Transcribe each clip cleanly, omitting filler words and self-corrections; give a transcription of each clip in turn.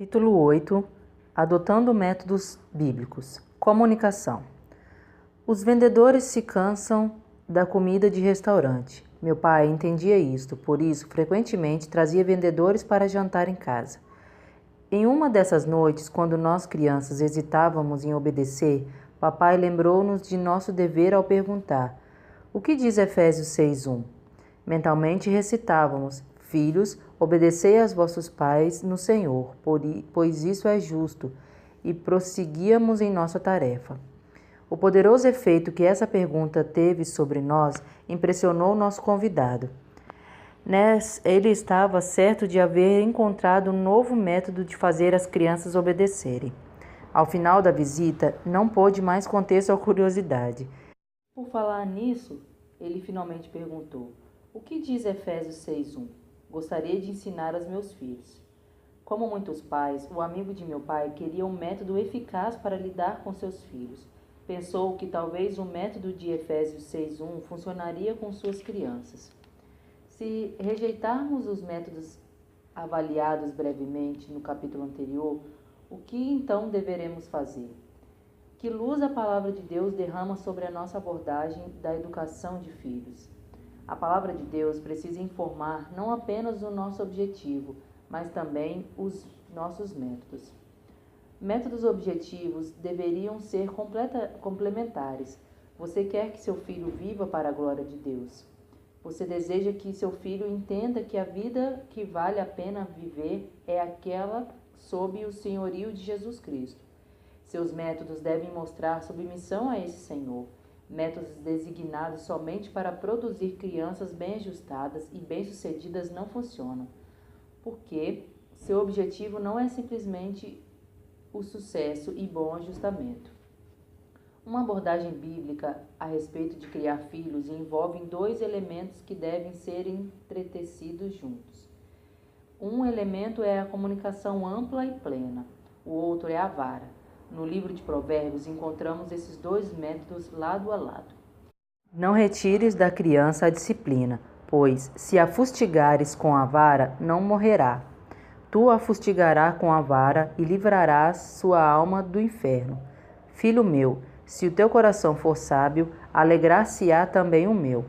Capítulo 8. Adotando métodos bíblicos. Comunicação. Os vendedores se cansam da comida de restaurante. Meu pai entendia isto, por isso, frequentemente trazia vendedores para jantar em casa. Em uma dessas noites, quando nós crianças hesitávamos em obedecer, papai lembrou-nos de nosso dever ao perguntar: o que diz Efésios 6:1? Mentalmente recitávamos: Filhos, obedecei aos vossos pais no Senhor, pois isso é justo, e prosseguíamos em nossa tarefa. O poderoso efeito que essa pergunta teve sobre nós impressionou nosso convidado. Ele estava certo de haver encontrado um novo método de fazer as crianças obedecerem. Ao final da visita, não pôde mais conter sua curiosidade. Por falar nisso, ele finalmente perguntou: o que diz Efésios 6:1? Gostaria de ensinar aos meus filhos. Como muitos pais, o amigo de meu pai queria um método eficaz para lidar com seus filhos. Pensou que talvez o método de Efésios 6:1 funcionaria com suas crianças. Se rejeitarmos os métodos avaliados brevemente no capítulo anterior, o que então deveremos fazer? Que luz a palavra de Deus derrama sobre a nossa abordagem da educação de filhos? A palavra de Deus precisa informar não apenas o nosso objetivo, mas também os nossos métodos. Métodos objetivos deveriam ser complementares. Você quer que seu filho viva para a glória de Deus. Você deseja que seu filho entenda que a vida que vale a pena viver é aquela sob o senhorio de Jesus Cristo. Seus métodos devem mostrar submissão a esse Senhor. Métodos designados somente para produzir crianças bem ajustadas e bem-sucedidas não funcionam, porque seu objetivo não é simplesmente o sucesso e bom ajustamento. Uma abordagem bíblica a respeito de criar filhos envolve dois elementos que devem ser entretecidos juntos. Um elemento é a comunicação ampla e plena, o outro é a vara. No livro de Provérbios, encontramos esses dois métodos lado a lado. Não retires da criança a disciplina, pois, se a fustigares com a vara, não morrerá. Tu a fustigarás com a vara e livrarás sua alma do inferno. Filho meu, se o teu coração for sábio, alegrar-se-á também o meu.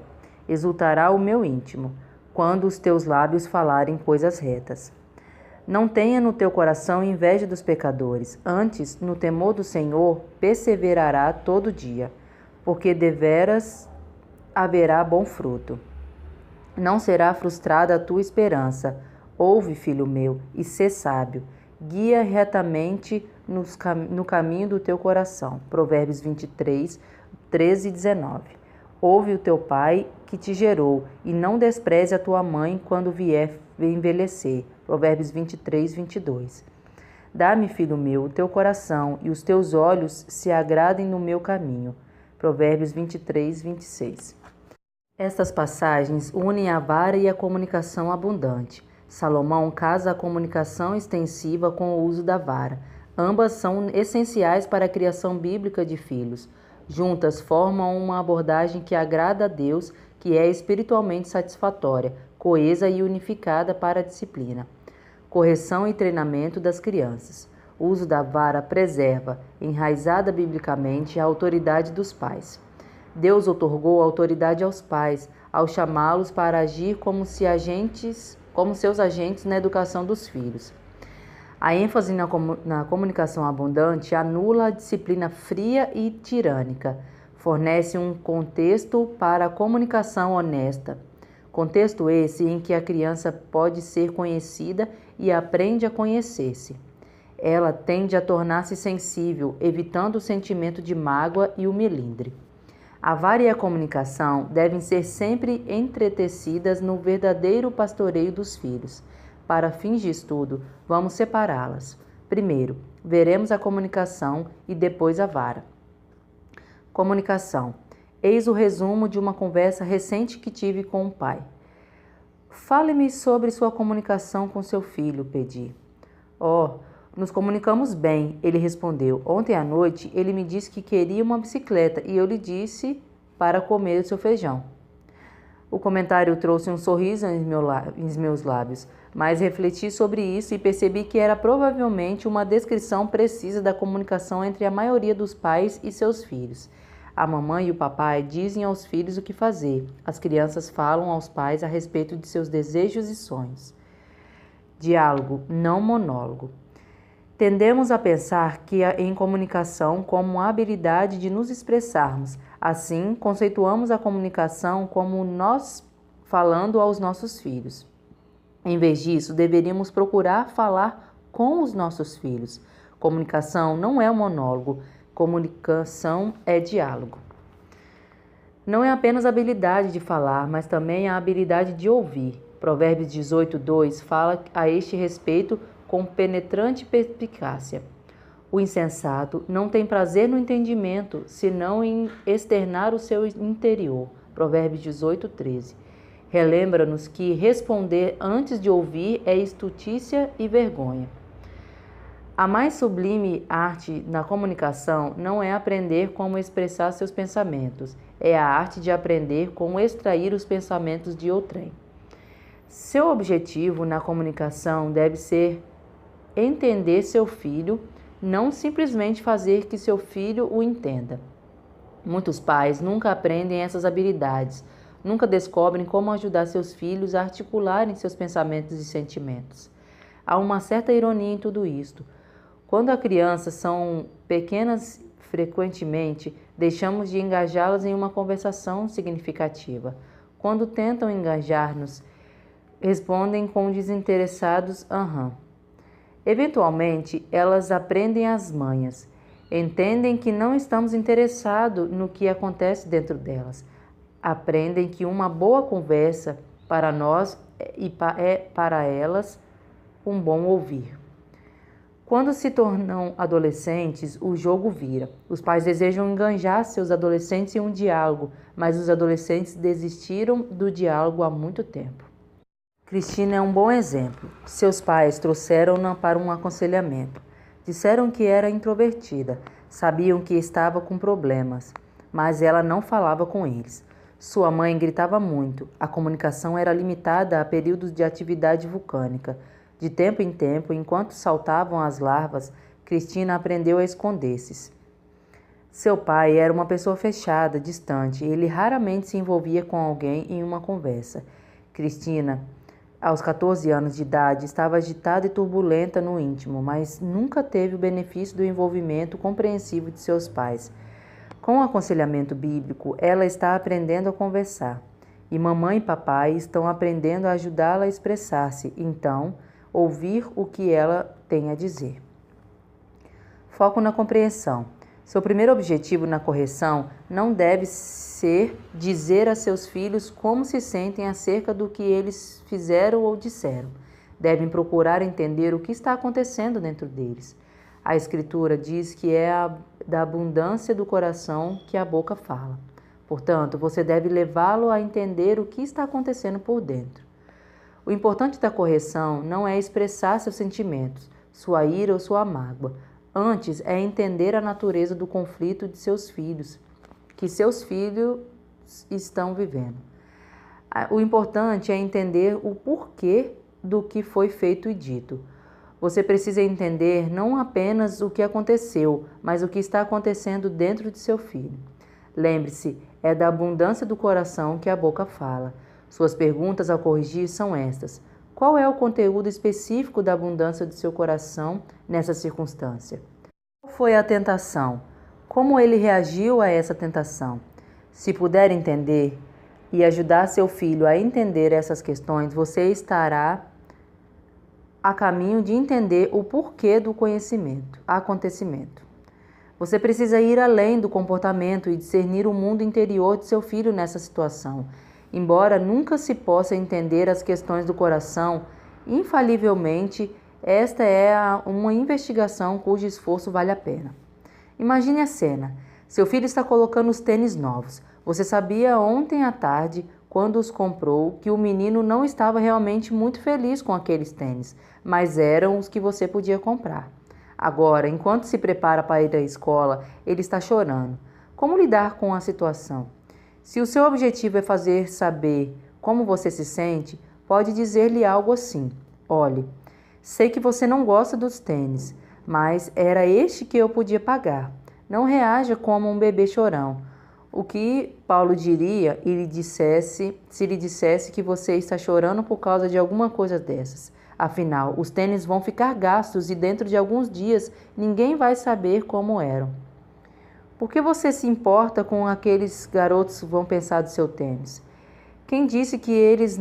Exultará o meu íntimo, quando os teus lábios falarem coisas retas. Não tenha no teu coração inveja dos pecadores, antes, no temor do Senhor, perseverará todo dia, porque deveras haverá bom fruto. Não será frustrada a tua esperança. Ouve, filho meu, e sê sábio. Guia retamente no caminho do teu coração. Provérbios 23, 13 e 19. Ouve o teu pai que te gerou, e não despreze a tua mãe quando vier envelhecer. Provérbios 23, 22. Dá-me, filho meu, o teu coração, e os teus olhos se agradem no meu caminho. Provérbios 23, 26. Estas passagens unem a vara e a comunicação abundante. Salomão casa a comunicação extensiva com o uso da vara. Ambas são essenciais para a criação bíblica de filhos. Juntas formam uma abordagem que agrada a Deus, que é espiritualmente satisfatória, coesa e unificada para a disciplina. Correção e treinamento das crianças. O uso da vara preserva, enraizada biblicamente, a autoridade dos pais. Deus outorgou autoridade aos pais, ao chamá-los para agir como seus agentes na educação dos filhos. A ênfase na comunicação abundante anula a disciplina fria e tirânica, fornece um contexto para a comunicação honesta. Contexto esse em que a criança pode ser conhecida e aprende a conhecer-se. Ela tende a tornar-se sensível, evitando o sentimento de mágoa e o melindre. A vara e a comunicação devem ser sempre entretecidas no verdadeiro pastoreio dos filhos. Para fins de estudo, vamos separá-las. Primeiro, veremos a comunicação e depois a vara. Comunicação. Eis o resumo de uma conversa recente que tive com um pai. Fale-me sobre sua comunicação com seu filho, pedi. Nos comunicamos bem, ele respondeu. Ontem à noite, ele me disse que queria uma bicicleta e eu lhe disse para comer o seu feijão. O comentário trouxe um sorriso em meus lábios. mas refleti sobre isso e percebi que era provavelmente uma descrição precisa da comunicação entre a maioria dos pais e seus filhos. A mamãe e o papai dizem aos filhos o que fazer. As crianças falam aos pais a respeito de seus desejos e sonhos. Diálogo, não monólogo. Tendemos a pensar em comunicação como a habilidade de nos expressarmos. Assim, conceituamos a comunicação como nós falando aos nossos filhos. Em vez disso, deveríamos procurar falar com os nossos filhos. Comunicação não é um monólogo, comunicação é diálogo. Não é apenas a habilidade de falar, mas também a habilidade de ouvir. Provérbios 18:2 fala a este respeito com penetrante perspicácia. O insensato não tem prazer no entendimento, senão em externar o seu interior. Provérbios 18:13. Relembra-nos que responder antes de ouvir é estutícia e vergonha. A mais sublime arte na comunicação não é aprender como expressar seus pensamentos, é a arte de aprender como extrair os pensamentos de outrem. Seu objetivo na comunicação deve ser entender seu filho, não simplesmente fazer que seu filho o entenda. Muitos pais nunca aprendem essas habilidades, nunca descobrem como ajudar seus filhos a articularem seus pensamentos e sentimentos. Há uma certa ironia em tudo isto. Quando as crianças são pequenas, frequentemente deixamos de engajá-las em uma conversação significativa. Quando tentam engajar-nos, respondem com desinteressados aham. Eventualmente, elas aprendem as manhas, entendem que não estamos interessados no que acontece dentro delas, aprendem que uma boa conversa para nós é para elas um bom ouvir. Quando se tornam adolescentes, o jogo vira. Os pais desejam enganjar seus adolescentes em um diálogo, mas os adolescentes desistiram do diálogo há muito tempo. Cristina é um bom exemplo. Seus pais trouxeram-na para um aconselhamento. Disseram que era introvertida, sabiam que estava com problemas, mas ela não falava com eles. Sua mãe gritava muito, a comunicação era limitada a períodos de atividade vulcânica. De tempo em tempo, enquanto saltavam as larvas, Cristina aprendeu a esconder-se. Seu pai era uma pessoa fechada, distante, e ele raramente se envolvia com alguém em uma conversa. Cristina, aos 14 anos de idade, estava agitada e turbulenta no íntimo, mas nunca teve o benefício do envolvimento compreensivo de seus pais. Com o aconselhamento bíblico, ela está aprendendo a conversar, e mamãe e papai estão aprendendo a ajudá-la a expressar-se, então, ouvir o que ela tem a dizer. Foco na compreensão. Seu primeiro objetivo na correção não deve ser dizer a seus filhos como se sentem acerca do que eles fizeram ou disseram. Devem procurar entender o que está acontecendo dentro deles. A Escritura diz que é da abundância do coração que a boca fala. Portanto, você deve levá-lo a entender o que está acontecendo por dentro. O importante da correção não é expressar seus sentimentos, sua ira ou sua mágoa. Antes, é entender a natureza do conflito de seus filhos, que seus filhos estão vivendo. O importante é entender o porquê do que foi feito e dito. Você precisa entender não apenas o que aconteceu, mas o que está acontecendo dentro de seu filho. Lembre-se, é da abundância do coração que a boca fala. Suas perguntas ao corrigir são estas: qual é o conteúdo específico da abundância do seu coração nessa circunstância? Qual foi a tentação? Como ele reagiu a essa tentação? Se puder entender e ajudar seu filho a entender essas questões, você estará a caminho de entender o porquê do acontecimento. Você precisa ir além do comportamento e discernir o mundo interior de seu filho nessa situação. Embora nunca se possa entender as questões do coração, infalivelmente esta é uma investigação cujo esforço vale a pena. Imagine a cena. Seu filho está colocando os tênis novos. Você sabia ontem à tarde, quando os comprou, que o menino não estava realmente muito feliz com aqueles tênis, mas eram os que você podia comprar. Agora, enquanto se prepara para ir à escola, ele está chorando. Como lidar com a situação? Se o seu objetivo é fazer saber como você se sente, pode dizer-lhe algo assim: Olhe, sei que você não gosta dos tênis, mas era este que eu podia pagar. Não reaja como um bebê chorão. O que Paulo diria se lhe dissesse que você está chorando por causa de alguma coisa dessas? Afinal, os tênis vão ficar gastos e dentro de alguns dias ninguém vai saber como eram. Por que você se importa com aqueles garotos que vão pensar do seu tênis? Quem disse que eles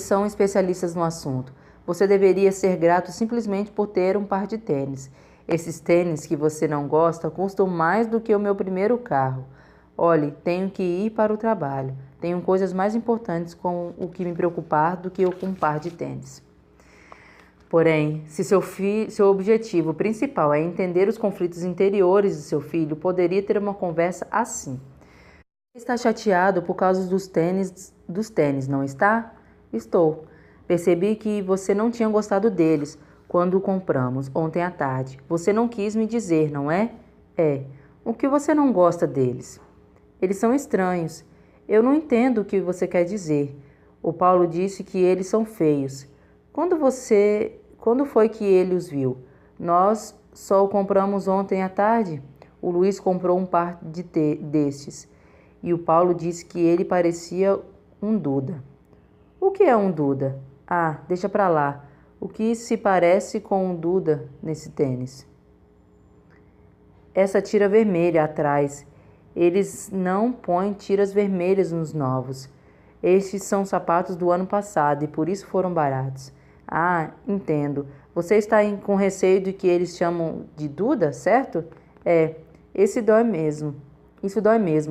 são especialistas no assunto? Você deveria ser grato simplesmente por ter um par de tênis. Esses tênis que você não gosta custam mais do que o meu primeiro carro. Olhe, tenho que ir para o trabalho. Tenho coisas mais importantes com o que me preocupar do que com um par de tênis. Porém, se seu objetivo principal é entender os conflitos interiores de seu filho, poderia ter uma conversa assim. Você está chateado por causa dos tênis, não está? Estou. Percebi que você não tinha gostado deles quando compramos ontem à tarde. Você não quis me dizer, não é? É. O que você não gosta deles? Eles são estranhos. Eu não entendo o que você quer dizer. O Paulo disse que eles são feios. Quando foi que ele os viu? Nós só o compramos ontem à tarde. O Luiz comprou um par destes. E o Paulo disse que ele parecia um Duda. O que é um Duda? Ah, deixa pra lá. O que se parece com um Duda nesse tênis? Essa tira vermelha atrás. Eles não põem tiras vermelhas nos novos. Estes são sapatos do ano passado e por isso foram baratos. Ah, entendo. Você está com receio de que eles chamam de Duda, certo? É, isso dói mesmo,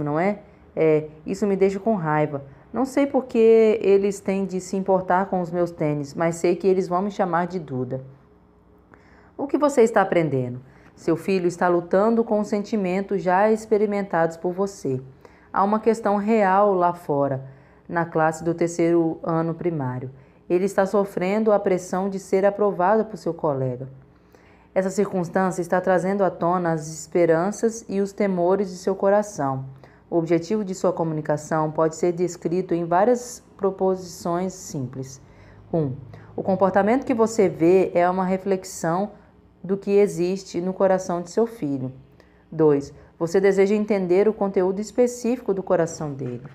não é? É, isso me deixa com raiva. Não sei por que eles têm de se importar com os meus tênis, mas sei que eles vão me chamar de Duda. O que você está aprendendo? Seu filho está lutando com os sentimentos já experimentados por você. Há uma questão real lá fora, na classe do 3º ano primário. Ele está sofrendo a pressão de ser aprovado por seu colega. Essa circunstância está trazendo à tona as esperanças e os temores de seu coração. O objetivo de sua comunicação pode ser descrito em várias proposições simples. 1. O comportamento que você vê é uma reflexão do que existe no coração de seu filho. 2. Você deseja entender o conteúdo específico do coração dele.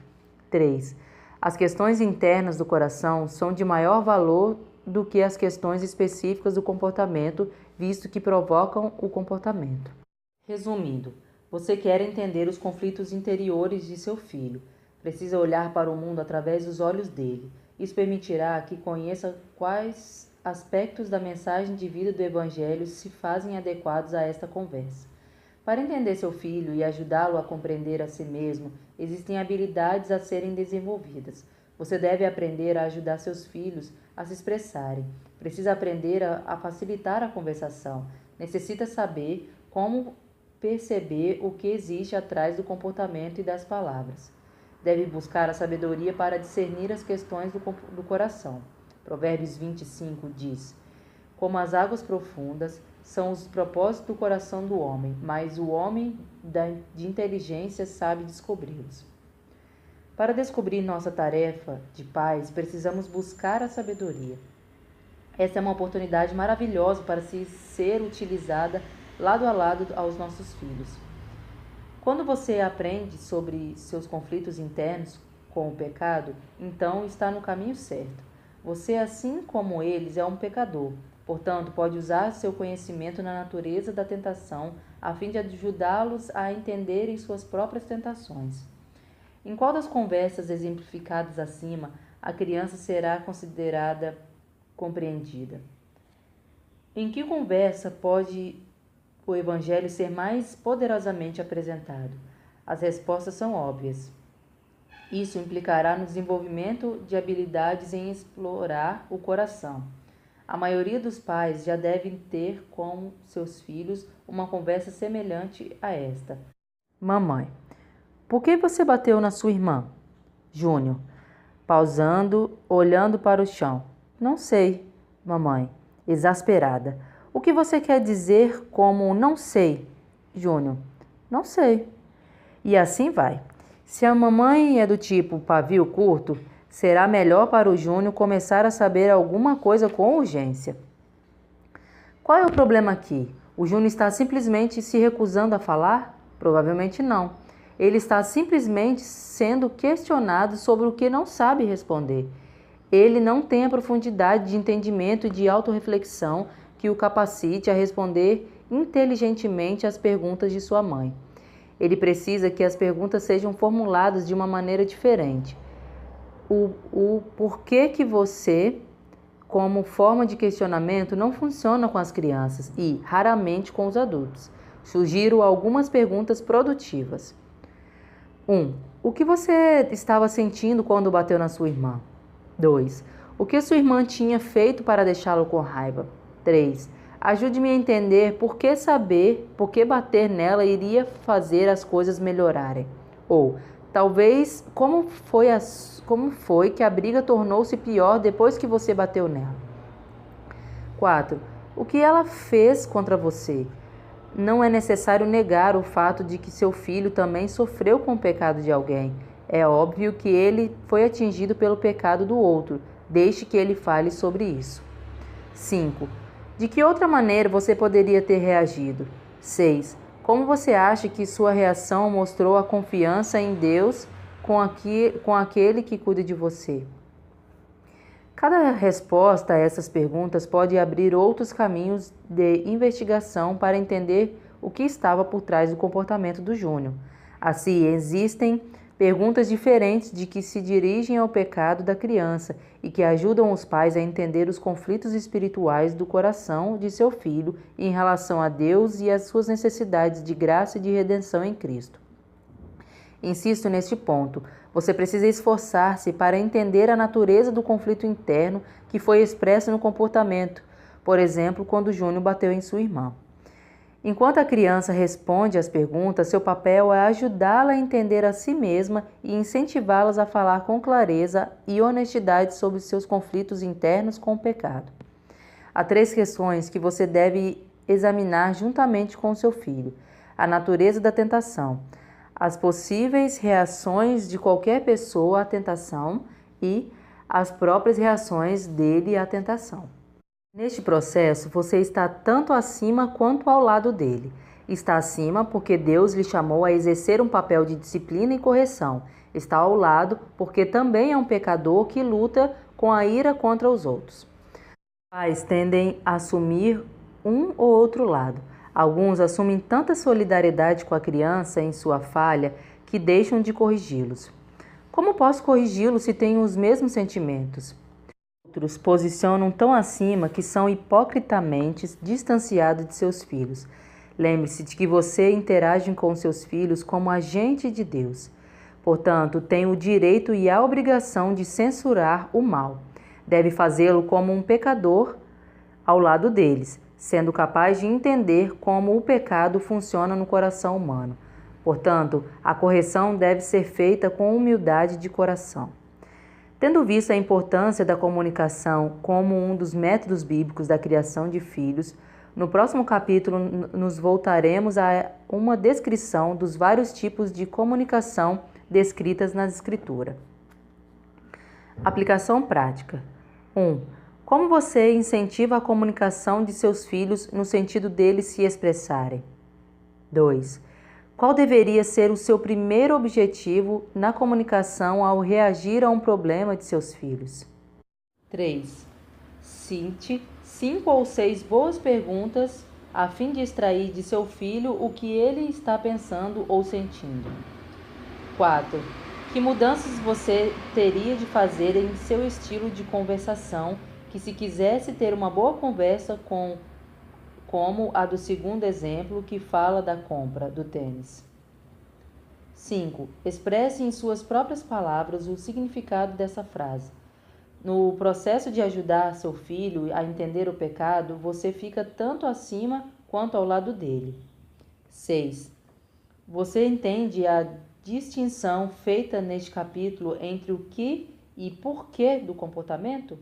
3. As questões internas do coração são de maior valor do que as questões específicas do comportamento, visto que provocam o comportamento. Resumindo, você quer entender os conflitos interiores de seu filho. Precisa olhar para o mundo através dos olhos dele. Isso permitirá que conheça quais aspectos da mensagem de vida do Evangelho se fazem adequados a esta conversa. Para entender seu filho e ajudá-lo a compreender a si mesmo, existem habilidades a serem desenvolvidas. Você deve aprender a ajudar seus filhos a se expressarem. Precisa aprender a facilitar a conversação. Necessita saber como perceber o que existe atrás do comportamento e das palavras. Deve buscar a sabedoria para discernir as questões do coração. Provérbios 25 diz: como as águas profundas são os propósitos do coração do homem, mas o homem de inteligência sabe descobri-los. Para descobrir nossa tarefa de pais, precisamos buscar a sabedoria. Essa é uma oportunidade maravilhosa para ser utilizada lado a lado aos nossos filhos. Quando você aprende sobre seus conflitos internos com o pecado, então está no caminho certo. Você, assim como eles, é um pecador. Portanto, pode usar seu conhecimento na natureza da tentação a fim de ajudá-los a entenderem suas próprias tentações. Em qual das conversas exemplificadas acima a criança será considerada compreendida? Em que conversa pode o Evangelho ser mais poderosamente apresentado? As respostas são óbvias. Isso implicará no desenvolvimento de habilidades em explorar o coração. A maioria dos pais já devem ter com seus filhos uma conversa semelhante a esta. Mamãe, por que você bateu na sua irmã? Júnior, pausando, olhando para o chão. Não sei, mamãe, exasperada. O que você quer dizer como não sei? Júnior, não sei. E assim vai. Se a mamãe é do tipo pavio curto, Será melhor para o Júnior começar a saber alguma coisa com urgência. Qual é o problema aqui? O Júnior está simplesmente se recusando a falar? Provavelmente não. Ele está simplesmente sendo questionado sobre o que não sabe responder. Ele não tem a profundidade de entendimento e de autorreflexão que o capacite a responder inteligentemente às perguntas de sua mãe. Ele precisa que as perguntas sejam formuladas de uma maneira diferente. O porquê que você, como forma de questionamento, não funciona com as crianças e, raramente, com os adultos. Sugiro algumas perguntas produtivas. 1. O que você estava sentindo quando bateu na sua irmã? 2. O que sua irmã tinha feito para deixá-lo com raiva? 3. Ajude-me a entender por que bater nela iria fazer as coisas melhorarem. Ou, talvez, como foi que a briga tornou-se pior depois que você bateu nela? 4. O que ela fez contra você? Não é necessário negar o fato de que seu filho também sofreu com o pecado de alguém. É óbvio que ele foi atingido pelo pecado do outro. Deixe que ele fale sobre isso. 5. De que outra maneira você poderia ter reagido? 6. Como você acha que sua reação mostrou a confiança em Deus com aquele que cuida de você? Cada resposta a essas perguntas pode abrir outros caminhos de investigação para entender o que estava por trás do comportamento do Júnior. Assim, existem perguntas diferentes de que se dirigem ao pecado da criança e que ajudam os pais a entender os conflitos espirituais do coração de seu filho em relação a Deus e às suas necessidades de graça e de redenção em Cristo. Insisto neste ponto. Você precisa esforçar-se para entender a natureza do conflito interno que foi expresso no comportamento, por exemplo, quando Júnior bateu em sua irmã. Enquanto a criança responde às perguntas, seu papel é ajudá-la a entender a si mesma e incentivá-las a falar com clareza e honestidade sobre seus conflitos internos com o pecado. Há 3 questões que você deve examinar juntamente com seu filho: a natureza da tentação, as possíveis reações de qualquer pessoa à tentação e as próprias reações dele à tentação. Neste processo, você está tanto acima quanto ao lado dele. Está acima porque Deus lhe chamou a exercer um papel de disciplina e correção. Está ao lado porque também é um pecador que luta com a ira contra os outros. Pais tendem a assumir um ou outro lado. Alguns assumem tanta solidariedade com a criança em sua falha que deixam de corrigi-los. Como posso corrigi-los se tenho os mesmos sentimentos? Outros posicionam tão acima que são hipocritamente distanciados de seus filhos. Lembre-se de que você interage com seus filhos como agente de Deus. Portanto, tem o direito e a obrigação de censurar o mal. Deve fazê-lo como um pecador ao lado deles, sendo capaz de entender como o pecado funciona no coração humano. Portanto, a correção deve ser feita com humildade de coração. Tendo visto a importância da comunicação como um dos métodos bíblicos da criação de filhos, no próximo capítulo nos voltaremos a uma descrição dos vários tipos de comunicação descritas na Escritura. Aplicação prática. 1. Como você incentiva a comunicação de seus filhos no sentido deles se expressarem? 2. Qual deveria ser o seu primeiro objetivo na comunicação ao reagir a um problema de seus filhos? 3. Cite 5 ou 6 boas perguntas a fim de extrair de seu filho o que ele está pensando ou sentindo. 4. Que mudanças você teria de fazer em seu estilo de conversação que se quisesse ter uma boa conversa como a do segundo exemplo que fala da compra do tênis. 5. Expresse em suas próprias palavras o significado dessa frase. No processo de ajudar seu filho a entender o pecado, você fica tanto acima quanto ao lado dele. 6. Você entende a distinção feita neste capítulo entre o que e porquê do comportamento?